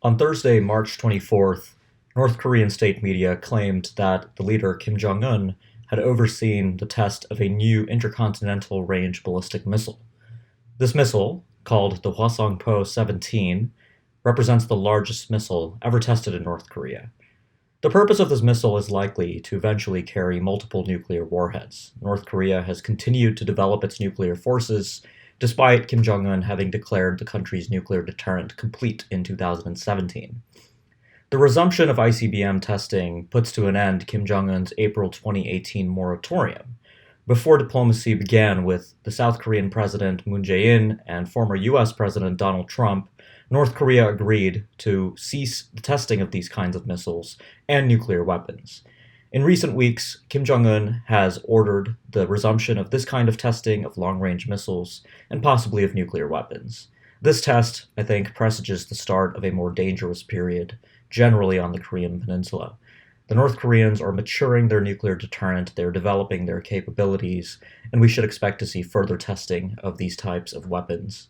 On Thursday, March 24th, North Korean state media claimed that the leader Kim Jong-un had overseen the test of a new intercontinental range ballistic missile. This missile, called the Hwasong-Po-17, represents the largest missile ever tested in North Korea. The purpose of this missile is likely to eventually carry multiple nuclear warheads. North Korea has continued to develop its nuclear forces, despite Kim Jong-un having declared the country's nuclear deterrent complete in 2017. The resumption of ICBM testing puts to an end Kim Jong-un's April 2018 moratorium, before diplomacy began with the South Korean President Moon Jae-in and former US President Donald Trump. North Korea agreed to cease the testing of these kinds of missiles and nuclear weapons. In recent weeks, Kim Jong-un has ordered the resumption of this kind of testing of long-range missiles and possibly of nuclear weapons. This test, I think, presages the start of a more dangerous period, generally on the Korean Peninsula. The North Koreans are maturing their nuclear deterrent, they're developing their capabilities, and we should expect to see further testing of these types of weapons.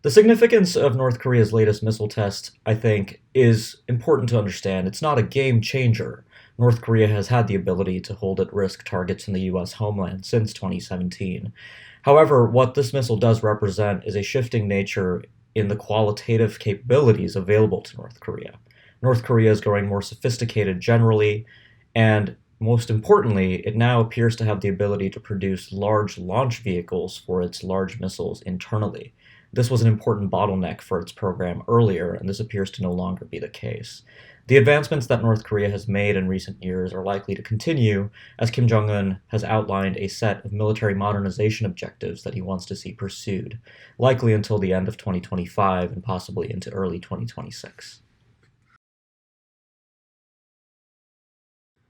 The significance of North Korea's latest missile test, I think, is important to understand. It's not a game changer. North Korea has had the ability to hold at risk targets in the US homeland since 2017. However, what this missile does represent is a shifting nature in the qualitative capabilities available to North Korea. North Korea is growing more sophisticated generally, and most importantly, it now appears to have the ability to produce large launch vehicles for its large missiles internally. This was an important bottleneck for its program earlier, and this appears to no longer be the case. The advancements that North Korea has made in recent years are likely to continue, as Kim Jong-un has outlined a set of military modernization objectives that he wants to see pursued, likely until the end of 2025 and possibly into early 2026.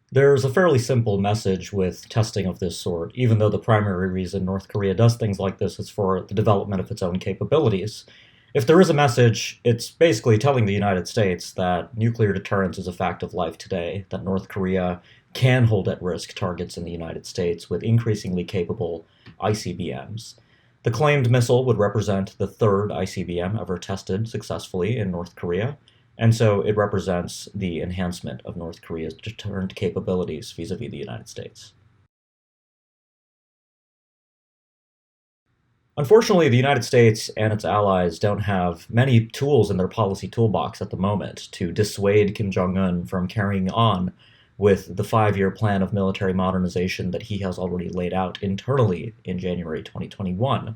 There's a fairly simple message with testing of this sort, even though the primary reason North Korea does things like this is for the development of its own capabilities. If there is a message, it's basically telling the United States that nuclear deterrence is a fact of life today, that North Korea can hold at risk targets in the United States with increasingly capable ICBMs. The claimed missile would represent the third ICBM ever tested successfully in North Korea, and so it represents the enhancement of North Korea's deterrent capabilities vis-à-vis the United States. Unfortunately, the United States and its allies don't have many tools in their policy toolbox at the moment to dissuade Kim Jong-un from carrying on with the 5-year plan of military modernization that he has already laid out internally in January 2021.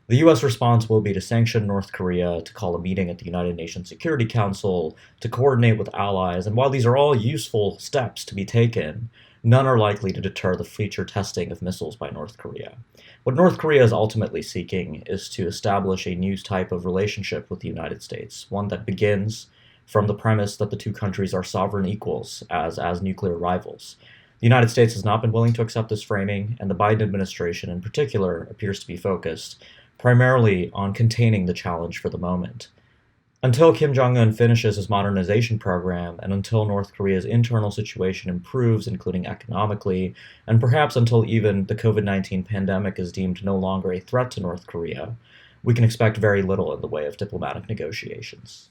The US response will be to sanction North Korea, to call a meeting at the United Nations Security Council, to coordinate with allies, and while these are all useful steps to be taken, none are likely to deter the future testing of missiles by North Korea. What North Korea is ultimately seeking is to establish a new type of relationship with the United States, one that begins from the premise that the two countries are sovereign equals as nuclear rivals. The United States has not been willing to accept this framing, and the Biden administration in particular appears to be focused primarily on containing the challenge for the moment. Until Kim Jong-un finishes his modernization program, and until North Korea's internal situation improves, including economically, and perhaps until even the COVID-19 pandemic is deemed no longer a threat to North Korea, we can expect very little in the way of diplomatic negotiations.